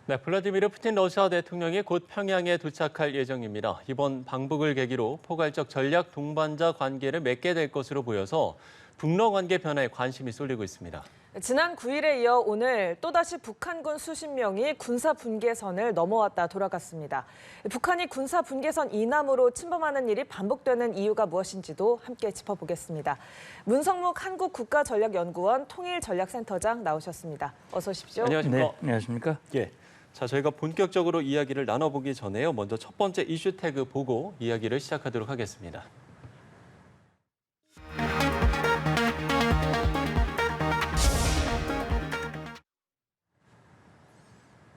네, 블라디미르 푸틴 러시아 대통령이 곧 평양에 도착할 예정입니다. 이번 방북을 계기로 포괄적 전략 동반자 관계를 맺게 될 것으로 보여서 북러 관계 변화에 관심이 쏠리고 있습니다. 지난 9일에 이어 오늘 또다시 북한군 수십 명이 군사 분계선을 넘어왔다 돌아갔습니다. 북한이 군사 분계선 이남으로 침범하는 일이 반복되는 이유가 무엇인지도 함께 짚어보겠습니다. 문성묵 한국국가전략연구원 통일전략센터장 나오셨습니다. 어서 오십시오. 안녕하십니까? 네, 안녕하십니까? 예. 자, 저희가 본격적으로 이야기를 나눠보기 전에요. 먼저 첫 번째 이슈 태그 보고 이야기를 시작하도록 하겠습니다.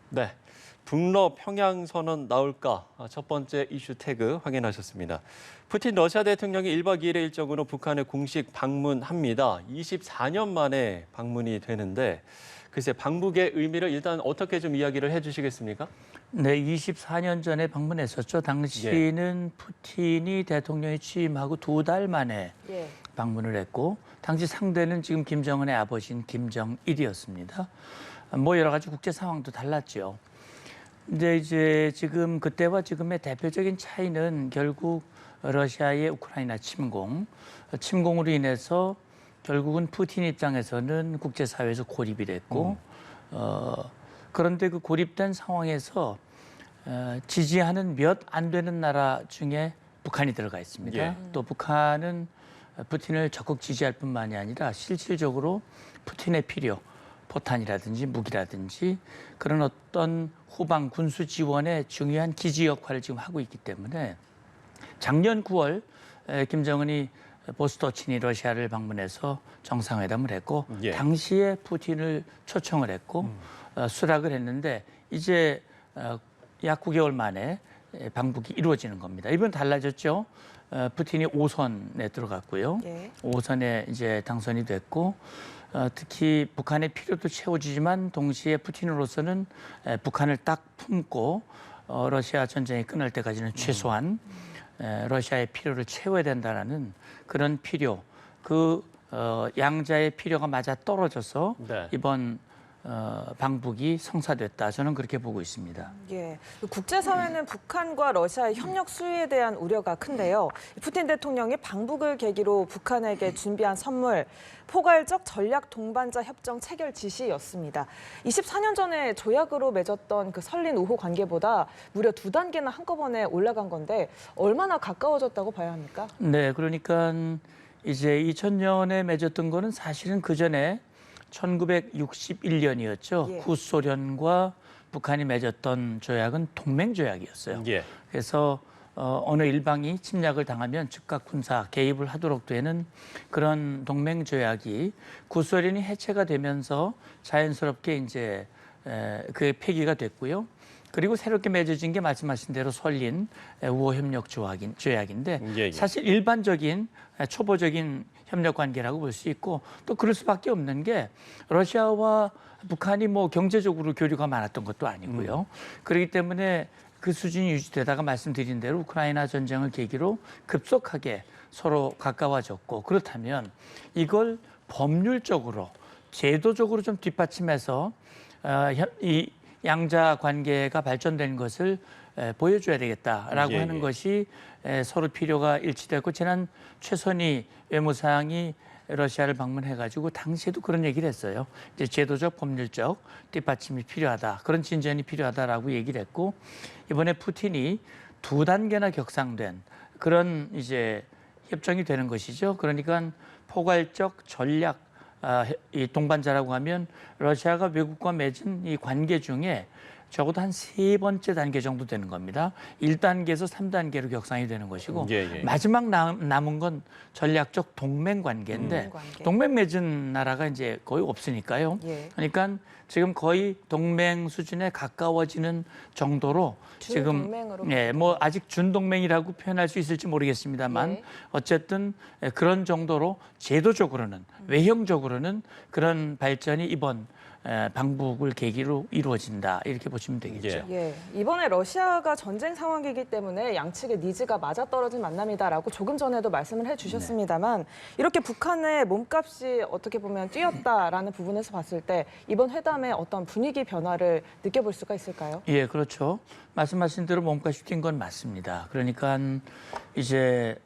네, 북러 평양 선언 나올까? 첫 번째 이슈 태그 확인하셨습니다. 푸틴 러시아 대통령이 1박 2일의 일정으로 북한을 공식 방문합니다. 24년 만에 방문이 되는데 글쎄 방북의 의미를 일단 어떻게 좀 이야기를 해주시겠습니까? 네, 24년 전에 방문했었죠. 당시는 푸틴이 대통령이 취임하고 2달 만에 방문을 했고 당시 상대는 지금 김정은의 아버지인 김정일이었습니다. 뭐 여러 가지 국제 상황도 달랐죠. 근데 이제 지금 그때와 지금의 대표적인 차이는 결국 러시아의 우크라이나 침공으로 인해서 결국은 푸틴 입장에서는 국제사회에서 고립이 됐고 그런데 그 고립된 상황에서 지지하는 몇 안 되는 나라 중에 북한이 들어가 있습니다. 예. 또 북한은 푸틴을 적극 지지할 뿐만이 아니라 실질적으로 푸틴의 필요, 포탄이라든지 무기라든지 그런 어떤 후방 군수 지원에 중요한 기지 역할을 지금 하고 있기 때문에 작년 9월 김정은이 보스토친이 러시아를 방문해서 정상회담을 했고 당시에 푸틴을 초청을 했고 수락을 했는데 이제 약 9개월 만에 방북이 이루어지는 겁니다. 이번 달라졌죠. 푸틴이 5선에 들어갔고요. 5선에 이제 당선이 됐고 특히 북한의 필요도 채워주지만 동시에 푸틴으로서는 북한을 딱 품고 러시아 전쟁이 끝날 때까지는 최소한 러시아의 필요를 채워야 된다는 그런 필요, 양자의 필요가 맞아 떨어져서 이번 방북이 성사됐다. 저는 그렇게 보고 있습니다. 예, 국제사회는 북한과 러시아의 협력 수위에 대한 우려가 큰데요. 푸틴 대통령이 방북을 계기로 북한에게 준비한 선물, 포괄적 전략 동반자 협정 체결 지시였습니다. 24년 전에 조약으로 맺었던 그 설린 우호 관계보다 무려 2단계나 한꺼번에 올라간 건데 얼마나 가까워졌다고 봐야 합니까? 네, 그러니까 이제 2000년에 맺었던 거는 사실은 그 전에 1961년이었죠. 구소련과 북한이 맺었던 조약은 동맹 조약이었어요. 그래서 어느 일방이 침략을 당하면 즉각 군사 개입을 하도록 되는 그런 동맹 조약이 구소련이 해체가 되면서 자연스럽게 이제 그게 폐기가 됐고요. 그리고 새롭게 맺어진 게 말씀하신 대로 설린 우호협력 조약인데 사실 일반적인 초보적인 협력 관계라고 볼 수 있고 또 그럴 수밖에 없는 게 러시아와 북한이 뭐 경제적으로 교류가 많았던 것도 아니고요. 그렇기 때문에 그 수준이 유지되다가 말씀드린 대로 우크라이나 전쟁을 계기로 급속하게 서로 가까워졌고 그렇다면 이걸 법률적으로 제도적으로 좀 뒷받침해서 이 양자 관계가 발전된 것을 보여줘야 되겠다라고 하는 것이 서로 필요가 일치됐고 지난 최선희 외무상이 러시아를 방문해가지고 당시에도 그런 얘기를 했어요. 이제 제도적 법률적 뒷받침이 필요하다. 그런 진전이 필요하다라고 얘기를 했고 이번에 푸틴이 2단계나 격상된 그런 이제 협정이 되는 것이죠. 그러니까 포괄적 전략 이 동반자라고 하면 러시아가 외국과 맺은 이 관계 중에 적어도 한 3번째 단계 정도 되는 겁니다. 1단계에서 3단계로 격상이 되는 것이고 마지막 남은 건 전략적 동맹 관계인데 동맹 맺은 나라가 이제 거의 없으니까요. 그러니까 지금 거의 동맹 수준에 가까워지는 정도로 지금 뭐 아직 준동맹이라고 표현할 수 있을지 모르겠습니다만 어쨌든 그런 정도로 제도적으로는 외형적으로는 그런 발전이 이번 방북을 계기로 이루어진다 이렇게 보시면 되겠죠. 예, 이번에 러시아가 전쟁 상황이기 때문에 양측의 니즈가 맞아떨어진 만남이다라고 조금 전에도 말씀을 해주셨습니다만 이렇게 북한의 몸값이 어떻게 보면 뛰었다라는 부분에서 봤을 때 이번 회담에 어떤 분위기 변화를 느껴볼 수가 있을까요? 예, 그렇죠. 말씀하신 대로 몸값이 뛴 건 맞습니다. 그러니까 이제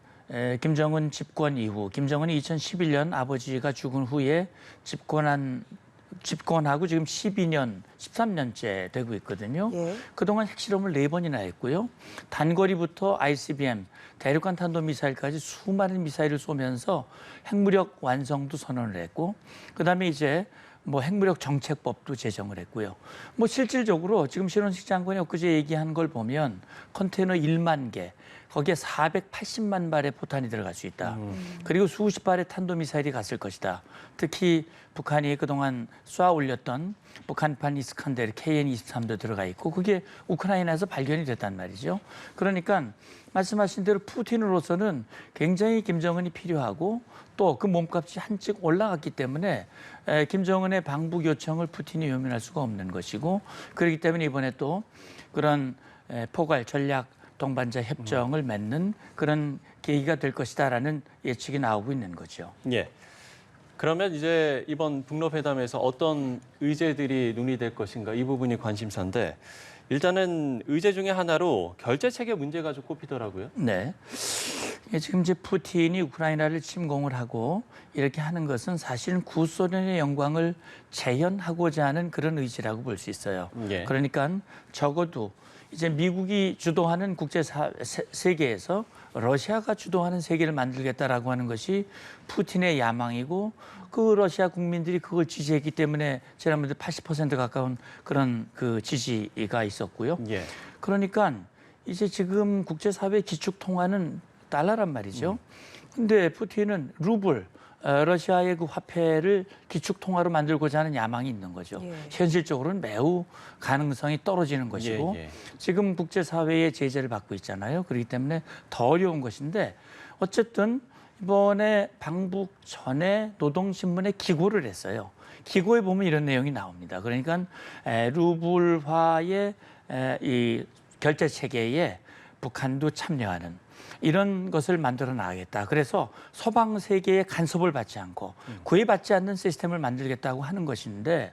김정은 집권 이후 김정은이 2011년 아버지가 죽은 후에 집권하고 지금 12년, 13년째 되고 있거든요. 예. 그동안 핵실험을 4번이나 했고요. 단거리부터 ICBM, 대륙간 탄도미사일까지 수많은 미사일을 쏘면서 핵무력 완성도 선언을 했고 그다음에 이제 뭐 핵무력 정책법도 제정을 했고요. 뭐 실질적으로 지금 신원식 장관이 엊그제 얘기한 걸 보면 컨테이너 1만 개, 거기에 480만 발의 포탄이 들어갈 수 있다. 그리고 수십 발의 탄도미사일이 갔을 것이다. 특히 북한이 그동안 쏴 올렸던 북한판 이스칸데르 KN-23도 들어가 있고 그게 우크라이나에서 발견이 됐단 말이죠. 그러니까 말씀하신 대로 푸틴으로서는 굉장히 김정은이 필요하고 또 그 몸값이 한층 올라갔기 때문에 김정은의 방북 요청을 푸틴이 외면할 수가 없는 것이고 그렇기 때문에 이번에 또 그런 포괄 전략 동반자 협정을 맺는 그런 계기가 될 것이다라는 예측이 나오고 있는 거죠. 예. 그러면 이제 이번 북러회담에서 어떤 의제들이 논의될 것인가 이 부분이 관심사인데 일단은 의제 중에 하나로 결제 체계 문제가 좀 꼽히더라고요. 네. 지금 이제 푸틴이 우크라이나를 침공을 하고 이렇게 하는 것은 사실은 구소련의 영광을 재현하고자 하는 그런 의지라고 볼 수 있어요. 예. 그러니까 적어도 이제 미국이 주도하는 국제 세계에서 러시아가 주도하는 세계를 만들겠다라고 하는 것이 푸틴의 야망이고 그 러시아 국민들이 그걸 지지했기 때문에 지난번에 80% 가까운 그런 그 지지가 있었고요. 예. 그러니까 이제 지금 국제사회 기축 통화는 달러란 말이죠. 근데 푸틴은 루블, 러시아의 그 화폐를 기축 통화로 만들고자 하는 야망이 있는 거죠. 예. 현실적으로는 매우 가능성이 떨어지는 것이고 예. 지금 국제사회의 제재를 받고 있잖아요. 그렇기 때문에 더 어려운 것인데 어쨌든 이번에 방북 전에 노동신문에 기고를 했어요. 기고에 보면 이런 내용이 나옵니다. 그러니까 루블화의 이 결제 체계에 북한도 참여하는 이런 것을 만들어 나가겠다. 그래서 서방 세계의 간섭을 받지 않고 구애받지 않는 시스템을 만들겠다고 하는 것인데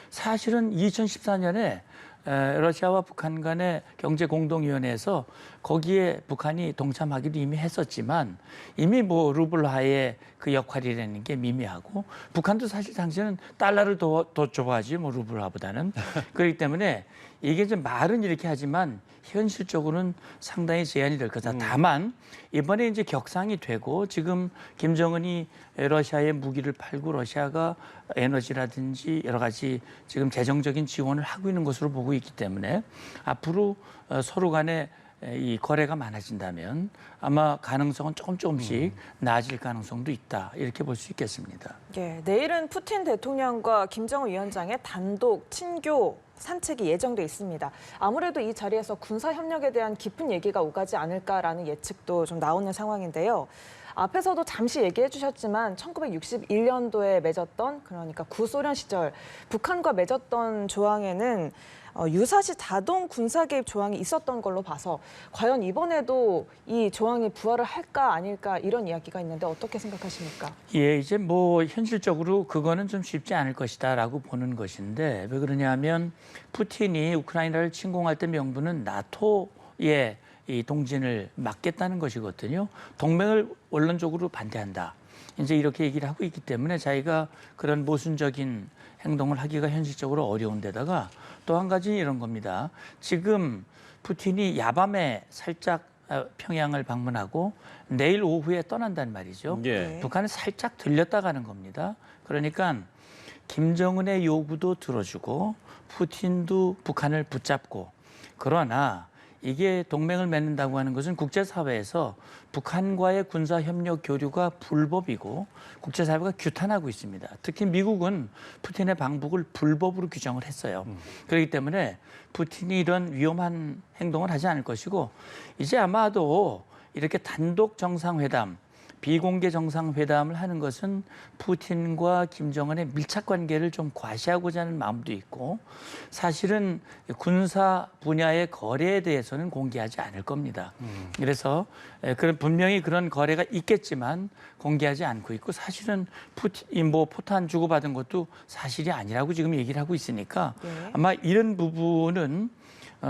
사실은 2014년에 러시아와 북한 간의 경제공동위원회에서 거기에 북한이 동참하기도 이미 했었지만 이미 뭐 루블화의 그 역할이라는 게 미미하고 북한도 사실 당시에는 달러를 더 좋아하지 뭐 루블화보다는 그렇기 때문에 이게 좀 말은 이렇게 하지만 현실적으로는 상당히 제한이 될 거다. 다만 이번에 이제 격상이 되고 지금 김정은이 러시아에 무기를 팔고 러시아가 에너지라든지 여러 가지 지금 재정적인 지원을 하고 있는 것으로 보고 있기 때문에 앞으로 서로 간에 이 거래가 많아진다면 아마 가능성은 조금씩 나아질 가능성도 있다. 이렇게 볼 수 있겠습니다. 예, 내일은 푸틴 대통령과 김정은 위원장의 단독 친교 산책이 예정돼 있습니다. 아무래도 이 자리에서 군사 협력에 대한 깊은 얘기가 오가지 않을까라는 예측도 좀 나오는 상황인데요. 앞에서도 잠시 얘기해 주셨지만 1961년도에 맺었던 그러니까 구소련 시절 북한과 맺었던 조항에는 유사시 자동 군사 개입 조항이 있었던 걸로 봐서 과연 이번에도 이 조항이 부활을 할까 아닐까 이런 이야기가 있는데 어떻게 생각하십니까? 예, 이제 뭐 현실적으로 그거는 좀 쉽지 않을 것이다라고 보는 것인데 왜 그러냐면 푸틴이 우크라이나를 침공할 때 명분은 나토의 이 동진을 막겠다는 것이거든요. 동맹을 원론적으로 반대한다. 이제 이렇게 얘기를 하고 있기 때문에 자기가 그런 모순적인 행동을 하기가 현실적으로 어려운 데다가 또 한 가지는 이런 겁니다. 지금 푸틴이 야밤에 살짝 평양을 방문하고 내일 오후에 떠난단 말이죠. 예. 북한은 살짝 들렸다 가는 겁니다. 그러니까 김정은의 요구도 들어주고 푸틴도 북한을 붙잡고 그러나 이게 동맹을 맺는다고 하는 것은 국제사회에서 북한과의 군사협력 교류가 불법이고 국제사회가 규탄하고 있습니다. 특히 미국은 푸틴의 방북을 불법으로 규정을 했어요. 그렇기 때문에 푸틴이 이런 위험한 행동을 하지 않을 것이고 이제 아마도 이렇게 단독 정상회담 비공개 정상회담을 하는 것은 푸틴과 김정은의 밀착 관계를 좀 과시하고자 하는 마음도 있고 사실은 군사 분야의 거래에 대해서는 공개하지 않을 겁니다. 그래서 그런 분명히 그런 거래가 있겠지만 공개하지 않고 있고 사실은 포탄 주고받은 것도 사실이 아니라고 지금 얘기를 하고 있으니까 아마 이런 부분은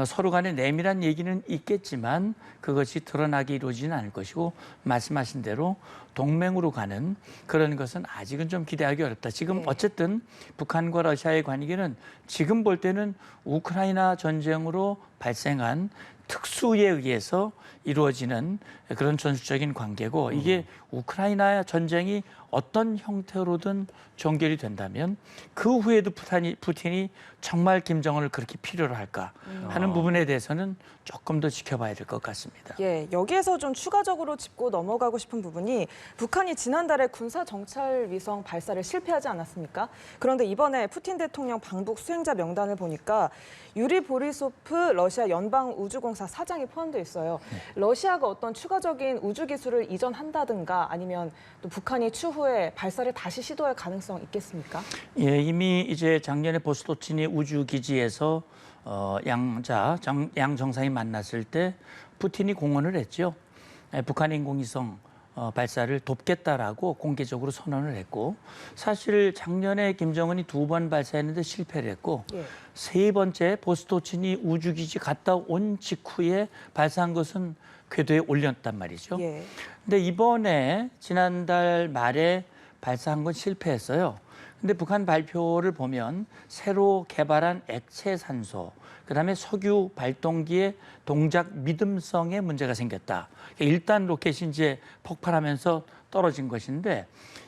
서로 간에 내밀한 얘기는 있겠지만 그것이 드러나게 이루어지는 않을 것이고 말씀하신 대로 동맹으로 가는 그런 것은 아직은 좀 기대하기 어렵다. 지금 어쨌든 북한과 러시아의 관계는 지금 볼 때는 우크라이나 전쟁으로 발생한 특수에 의해서 이루어지는 그런 전술적인 관계고 이게 우크라이나 전쟁이 어떤 형태로든 종결이 된다면 그 후에도 푸틴이 정말 김정은을 그렇게 필요로 할까 하는 부분에 대해서는 조금 더 지켜봐야 될 것 같습니다. 예, 여기에서 좀 추가적으로 짚고 넘어가고 싶은 부분이 북한이 지난달에 군사 정찰 위성 발사를 실패하지 않았습니까? 그런데 이번에 푸틴 대통령 방북 수행자 명단을 보니까 유리 보리소프 러시아 연방우주공사 사장이 포함되어 있어요. 러시아가 어떤 추가적인 우주 기술을 이전한다든가 아니면 또 북한이 추후에 발사를 다시 시도할 가능성 있겠습니까? 예, 이미 이제 작년에 보스토치니 우주기지에서 양 정상이 만났을 때 푸틴이 공언을 했죠. 북한 인공위성 발사를 돕겠다라고 공개적으로 선언을 했고 사실 작년에 김정은이 2번 발사했는데 실패를 했고 세 번째 보스토치니 우주기지 갔다 온 직후에 발사한 것은 궤도에 올렸단 말이죠. 근데 이번에 지난달 말에 발사한 건 실패했어요. 근데 북한 발표를 보면 새로 개발한 액체 산소, 그다음에 석유 발동기의 동작 믿음성에 문제가 생겼다. 일단 로켓이 이제 폭발하면서 떨어진 것인데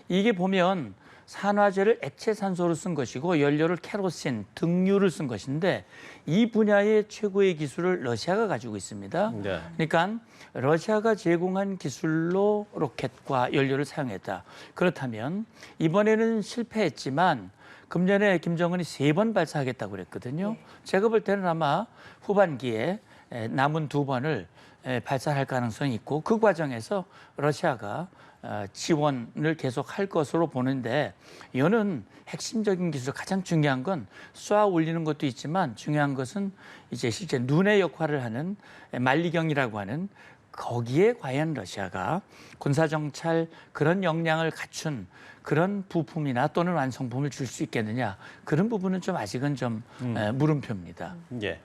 이게 보면 산화제를 액체 산소로 쓴 것이고 연료를 케로신, 등유를 쓴 것인데 이 분야의 최고의 기술을 러시아가 가지고 있습니다. 그러니까 러시아가 제공한 기술로 로켓과 연료를 사용했다. 그렇다면 이번에는 실패했지만 금년에 김정은이 3번 발사하겠다고 그랬거든요. 제가 볼 때는 아마 후반기에 남은 2번을 발사할 가능성이 있고 그 과정에서 러시아가 지원을 계속할 것으로 보는데 이거는 핵심적인 기술 가장 중요한 건 쏴 올리는 것도 있지만 중요한 것은 이제 실제 눈의 역할을 하는 만리경이라고 하는 거기에 과연 러시아가 군사정찰 그런 역량을 갖춘 그런 부품이나 또는 완성품을 줄 수 있겠느냐 그런 부분은 좀 아직은 좀 물음표입니다. 예.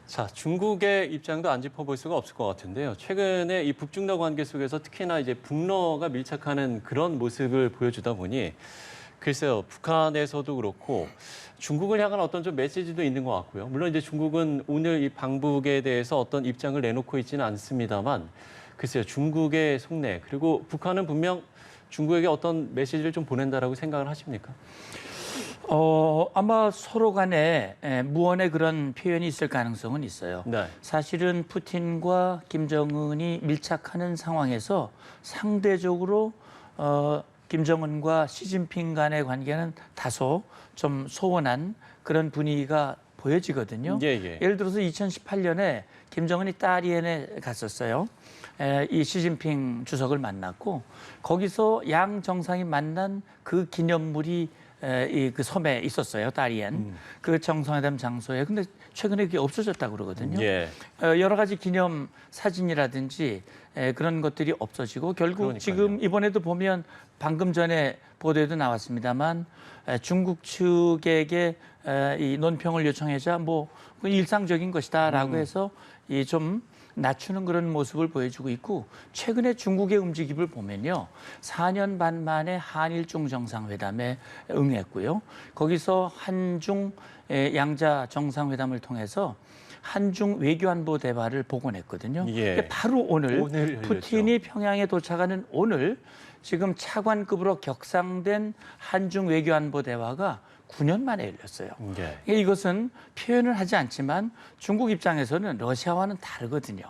자, 중국의 입장도 안 짚어볼 수가 없을 것 같은데요. 최근에 이 북중러 관계 속에서 특히나 이제 북러가 밀착하는 그런 모습을 보여주다 보니 글쎄요, 북한에서도 그렇고 중국을 향한 어떤 좀 메시지도 있는 것 같고요. 물론 이제 중국은 오늘 이 방북에 대해서 어떤 입장을 내놓고 있지는 않습니다만 글쎄요, 중국의 속내 그리고 북한은 분명 중국에게 어떤 메시지를 좀 보낸다라고 생각을 하십니까? 아마 서로 간에 무언의 그런 표현이 있을 가능성은 있어요. 사실은 푸틴과 김정은이 밀착하는 상황에서 상대적으로 김정은과 시진핑 간의 관계는 다소 좀 소원한 그런 분위기가 보여지거든요. 예를 들어서 2018년에 김정은이 따리엔에 갔었어요. 이 시진핑 주석을 만났고 거기서 양 정상이 만난 그 기념물이 그 섬에 있었어요. 따리엔. 그 정상회담 장소에. 근데 최근에 그게 없어졌다고 그러거든요. 여러 가지 기념 사진이라든지 그런 것들이 없어지고 결국 그러니까요. 지금 이번에도 보면 방금 전에 보도에도 나왔습니다만 중국 측에게 이 논평을 요청하자 뭐 일상적인 것이다라고 해서 이 좀 낮추는 그런 모습을 보여주고 있고 최근에 중국의 움직임을 보면요. 4년 반 만에 한일중 정상회담에 응했고요. 거기서 한중 양자 정상회담을 통해서 한중 외교안보 대화를 복원했거든요. 바로 오늘 푸틴이 평양에 도착하는 오늘 지금 차관급으로 격상된 한중 외교안보 대화가 9년 만에 열렸어요. 이것은 표현을 하지 않지만 중국 입장에서는 러시아와는 다르거든요.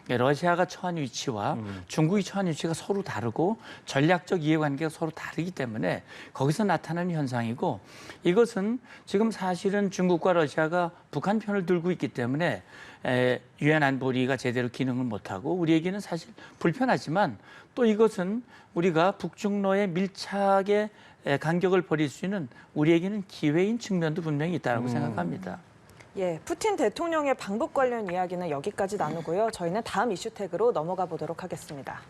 러시아가 처한 위치와 중국이 처한 위치가 서로 다르고 전략적 이해관계가 서로 다르기 때문에 거기서 나타나는 현상이고 이것은 지금 사실은 중국과 러시아가 북한 편을 들고 있기 때문에 유엔 안보리가 제대로 기능을 못하고 우리에게는 사실 불편하지만 또 이것은 우리가 북중러의 밀착에 간격을 벌일 수 있는 우리에게는 기회인 측면도 분명히 있다고 생각합니다. 예, 푸틴 대통령의 방북 관련 이야기는 여기까지 나누고요. 저희는 다음 이슈 태그로 넘어가 보도록 하겠습니다.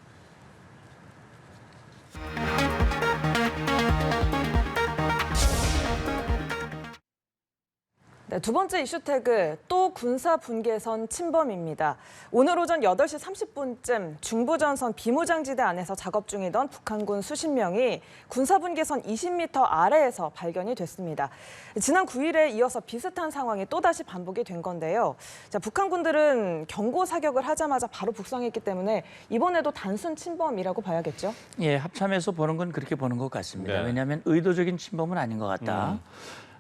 네, 두 번째 이슈 태그, 또 군사 분계선 침범입니다. 오늘 오전 8시 30분쯤 중부전선 비무장지대 안에서 작업 중이던 북한군 수십 명이 군사 분계선 20m 아래에서 발견이 됐습니다. 지난 9일에 이어서 비슷한 상황이 또다시 반복이 된 건데요. 자, 북한군들은 경고 사격을 하자마자 바로 북상했기 때문에 이번에도 단순 침범이라고 봐야겠죠? 예, 합참에서 보는 건 그렇게 보는 것 같습니다. 네. 왜냐하면 의도적인 침범은 아닌 것 같다.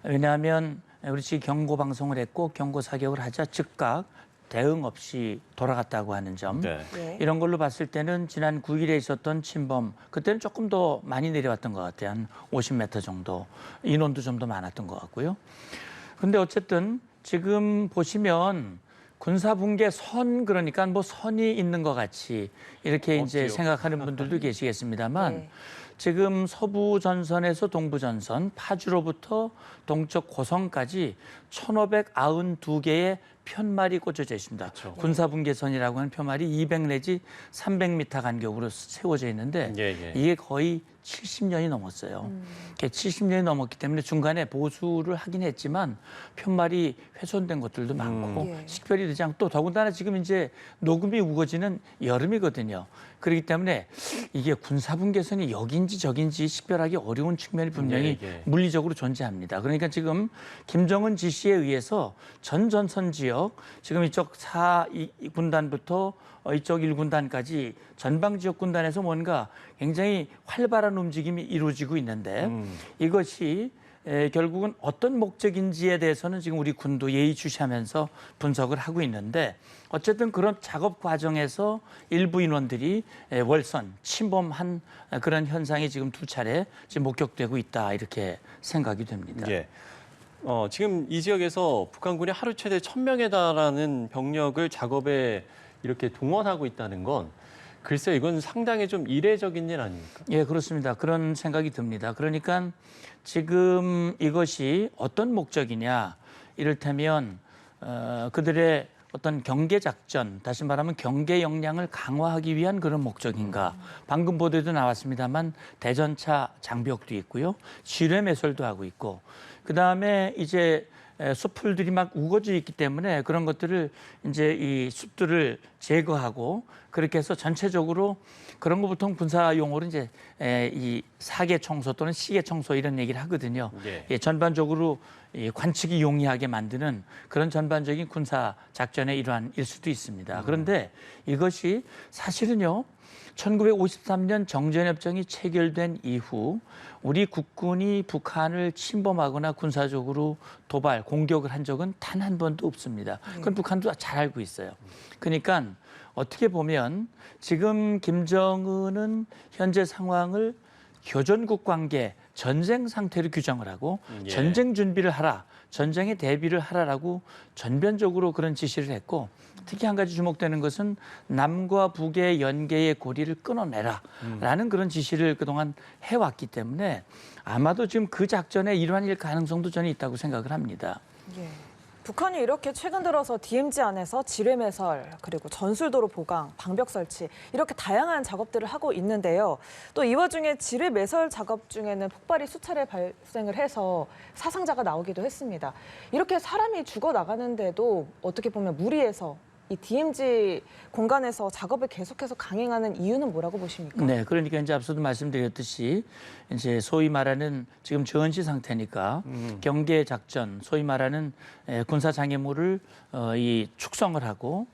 왜냐하면 우리 지금 경고 방송을 했고 경고 사격을 하자 즉각 대응 없이 돌아갔다고 하는 점. 네. 예. 이런 걸로 봤을 때는 지난 9일에 있었던 침범, 그때는 조금 더 많이 내려왔던 것 같아요. 한 50m 정도. 인원도 좀 더 많았던 것 같고요. 근데 어쨌든 지금 보시면 군사분계 선, 그러니까 뭐 선이 있는 것 같이 이렇게 이제 없지요. 생각하는 분들도 계시겠습니다만 네. 지금 서부 전선에서 동부 전선, 파주로부터 동쪽 고성까지 1,592개의 편말이 꽂혀져 있습니다. 그렇죠. 군사분계선이라고 하는 편말이 200 내지 300m 간격으로 세워져 있는데 예, 예. 이게 거의 70년이 넘었어요. 70년이 넘었기 때문에 중간에 보수를 하긴 했지만 편말이 훼손된 것들도 많고 예. 식별이 되지 않고 또 더군다나 지금 이제 녹음이 우거지는 여름이거든요. 그렇기 때문에 이게 군사분계선이 여긴지 저긴지 식별하기 어려운 측면이 분명히 예, 예. 물리적으로 존재합니다. 그러니까 지금 김정은 지시에 의해서 전 전선 지역, 지금 이쪽 4군단부터 이쪽 1군단까지 전방 지역 군단에서 뭔가 굉장히 활발한 움직임이 이루어지고 있는데 이것이 결국은 어떤 목적인지에 대해서는 지금 우리 군도 예의주시하면서 분석을 하고 있는데 어쨌든 그런 작업 과정에서 일부 인원들이 월선, 침범한 그런 현상이 지금 두 차례 지금 목격되고 있다 이렇게 생각이 됩니다. 예. 지금 이 지역에서 북한군이 하루 최대 1,000명에 달하는 병력을 작업에 이렇게 동원하고 있다는 건 글쎄 이건 상당히 좀 이례적인 일 아닙니까? 예, 그렇습니다. 그런 생각이 듭니다. 그러니까 지금 이것이 어떤 목적이냐, 이를테면 그들의 어떤 경계 작전, 다시 말하면 경계 역량을 강화하기 위한 그런 목적인가. 방금 보도에도 나왔습니다만 대전차 장벽도 있고요, 지뢰 매설도 하고 있고, 그 다음에 이제 숲풀들이 막 우거져 있기 때문에 그런 것들을 이제 이 숲들을 제거하고 그렇게 해서 전체적으로 그런 거 보통 군사 용어로 이제 이 사계 청소 또는 시계 청소 이런 얘기를 하거든요. 예. 예, 전반적으로 이 관측이 용이하게 만드는 그런 전반적인 군사 작전의 일환일 수도 있습니다. 그런데 이것이 사실은요, 1953년 정전협정이 체결된 이후 우리 국군이 북한을 침범하거나 군사적으로 도발, 공격을 한 적은 단 한 번도 없습니다. 그건 북한도 잘 알고 있어요. 그러니까 어떻게 보면 지금 김정은은 현재 상황을 교전국 관계, 전쟁 상태로 규정을 하고 예. 전쟁 준비를 하라, 전쟁에 대비를 하라라고 전변적으로 그런 지시를 했고 특히 한 가지 주목되는 것은 남과 북의 연계의 고리를 끊어내라라는 그런 지시를 그동안 해왔기 때문에 아마도 지금 그 작전의 일환일 가능성도 저는 있다고 생각을 합니다. 예. 북한이 이렇게 최근 들어서 DMZ 안에서 지뢰 매설, 그리고 전술도로 보강, 방벽 설치 이렇게 다양한 작업들을 하고 있는데요. 또 이 와중에 지뢰 매설 작업 중에는 폭발이 수차례 발생을 해서 사상자가 나오기도 했습니다. 이렇게 사람이 죽어 나가는데도 어떻게 보면 무리해서 이 DMZ 공간에서 작업을 계속해서 강행하는 이유는 뭐라고 보십니까? 네, 그러니까 이제 앞서도 말씀드렸듯이 이제 소위 말하는 지금 전시 상태니까 경계 작전, 소위 말하는 군사 장애물을 이 축성을 하고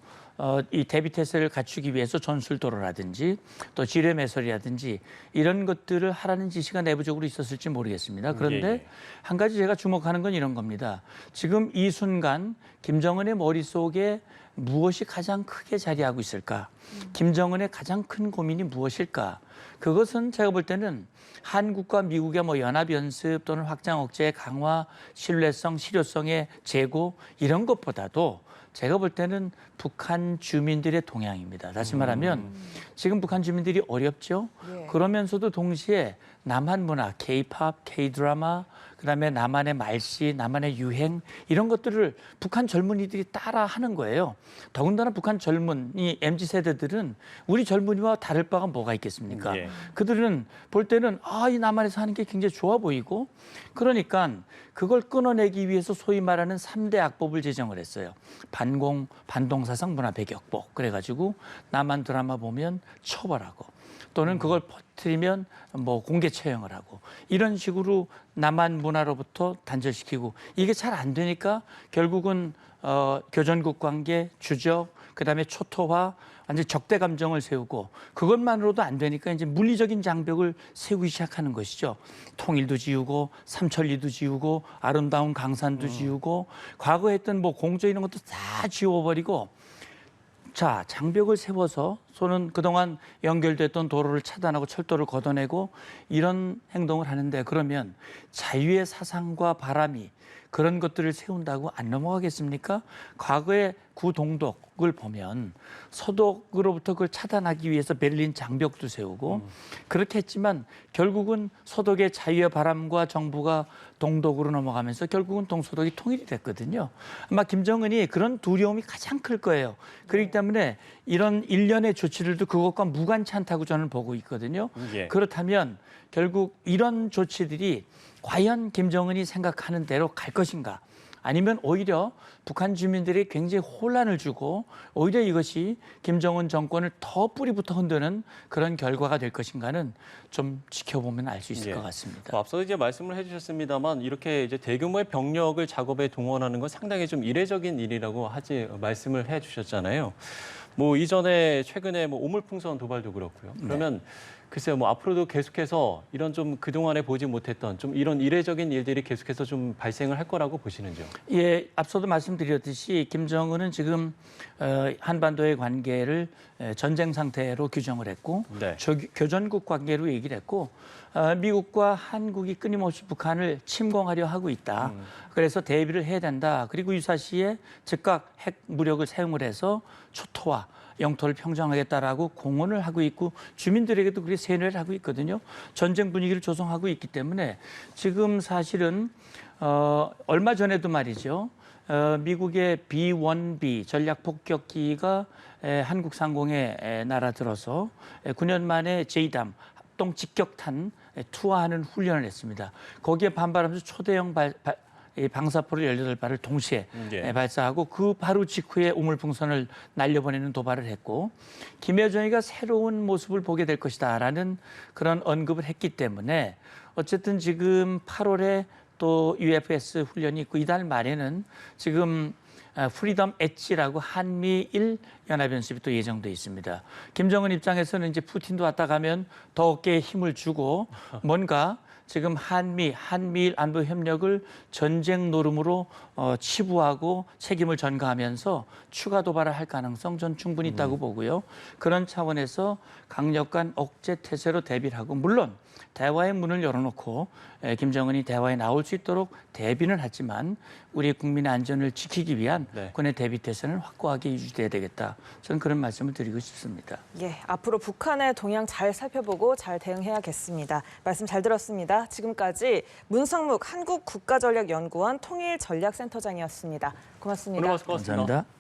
이 대비 태세를 갖추기 위해서 전술도로라든지 또 지뢰 매설이라든지 이런 것들을 하라는 지시가 내부적으로 있었을지 모르겠습니다. 그런데 예, 예. 한 가지 제가 주목하는 건 이런 겁니다. 지금 이 순간 김정은의 머릿속에 무엇이 가장 크게 자리하고 있을까? 김정은의 가장 큰 고민이 무엇일까? 그것은 제가 볼 때는 한국과 미국의 뭐 연합연습 또는 확장 억제의 강화, 신뢰성, 실효성의 제고 이런 것보다도 제가 볼 때는 북한 주민들의 동향입니다. 다시 말하면 지금 북한 주민들이 어렵죠. 예. 그러면서도 동시에 남한 문화, K-팝, K-드라마, 그다음에 남한의 말씨, 남한의 유행 이런 것들을 북한 젊은이들이 따라 하는 거예요. 더군다나 북한 젊은이 MZ 세대들은 우리 젊은이와 다를 바가 뭐가 있겠습니까? 예. 그들은 볼 때는 이 남한에서 하는 게 굉장히 좋아 보이고 그러니까 그걸 끊어내기 위해서 소위 말하는 3대 악법을 제정을 했어요. 반공, 반동사상 문화 배격법. 그래가지고 남한 드라마 보면 처벌하고 또는 그걸 퍼뜨리면 뭐 공개 처형을 하고 이런 식으로 남한 문화로부터 단절시키고 이게 잘 안 되니까 결국은 교전국 관계, 주적, 그다음에 초토화, 완전 적대 감정을 세우고 그것만으로도 안 되니까 이제 물리적인 장벽을 세우기 시작하는 것이죠. 통일도 지우고 삼천리도 지우고 아름다운 강산도 지우고 과거에 했던 뭐 공조 이런 것도 다 지워버리고 자, 장벽을 세워서 소는 그동안 연결됐던 도로를 차단하고 철도를 걷어내고 이런 행동을 하는데 그러면 자유의 사상과 바람이 그런 것들을 세운다고 안 넘어가겠습니까? 과거의 구동독을 보면 서독으로부터 그걸 차단하기 위해서 베를린 장벽도 세우고 그렇게 했지만 결국은 서독의 자유의 바람과 정부가 동독으로 넘어가면서 결국은 동서독이 통일이 됐거든요. 아마 김정은이 그런 두려움이 가장 클 거예요. 그렇기 때문에 이런 일련의 조치들도 그것과 무관치 않다고 저는 보고 있거든요. 예. 그렇다면 결국 이런 조치들이 과연 김정은이 생각하는 대로 갈 것인가? 아니면 오히려 북한 주민들이 굉장히 혼란을 주고 오히려 이것이 김정은 정권을 더 뿌리부터 흔드는 그런 결과가 될 것인가는 좀 지켜보면 알 수 있을 것 같습니다. 앞서 이제 말씀을 해주셨습니다만 이렇게 이제 대규모의 병력을 작업에 동원하는 건 상당히 좀 이례적인 일이라고 말씀을 해주셨잖아요. 뭐 이전에 최근에 뭐 오물풍선 도발도 그렇고요. 그러면 글쎄요, 뭐 앞으로도 계속해서 이런 좀 그동안에 보지 못했던 좀 이런 이례적인 일들이 계속해서 좀 발생을 할 거라고 보시는지요? 예, 앞서도 말씀드렸듯이 김정은은 지금 한반도의 관계를 전쟁 상태로 규정을 했고 네. 교전국 관계로 얘기를 했고 미국과 한국이 끊임없이 북한을 침공하려 하고 있다. 그래서 대비를 해야 된다. 그리고 유사시에 즉각 핵 무력을 사용을 해서 초토화, 영토를 평정하겠다라고 공언을 하고 있고 주민들에게도 그렇게 세뇌를 하고 있거든요. 전쟁 분위기를 조성하고 있기 때문에 지금 사실은 얼마 전에도 말이죠. 미국의 B-1B 전략 폭격기가 한국 상공에 날아들어서 9년 만에 JDAM 합동 직격탄 투하하는 훈련을 했습니다. 거기에 반발하면서 초대형 방사포를 18발을 동시에 발사하고 그 바로 직후에 우물풍선을 날려보내는 도발을 했고 김여정이가 새로운 모습을 보게 될 것이다라는 그런 언급을 했기 때문에 어쨌든 지금 8월에 또 UFS 훈련이 있고 이달 말에는 지금 프리덤 엣지라고 한미일 연합연습이 또 예정돼 있습니다. 김정은 입장에서는 이제 푸틴도 왔다 가면 더 어깨에 힘을 주고 뭔가 지금 한미일 안보 협력을 전쟁 노름으로 치부하고 책임을 전가하면서 추가 도발을 할 가능성 전 충분히 있다고 보고요. 그런 차원에서 강력한 억제 태세로 대비를 하고 물론 대화의 문을 열어놓고 김정은이 대화에 나올 수 있도록 대비는 하지만 우리 국민의 안전을 지키기 위한 군의 대비 태세는 확고하게 유지돼야 되겠다. 저는 그런 말씀을 드리고 싶습니다. 예, 앞으로 북한의 동향 잘 살펴보고 잘 대응해야겠습니다. 말씀 잘 들었습니다. 지금까지 문성묵 한국국가전략연구원 통일전략센터장이었습니다. 고맙습니다. 오늘 고맙습니다. 감사합니다.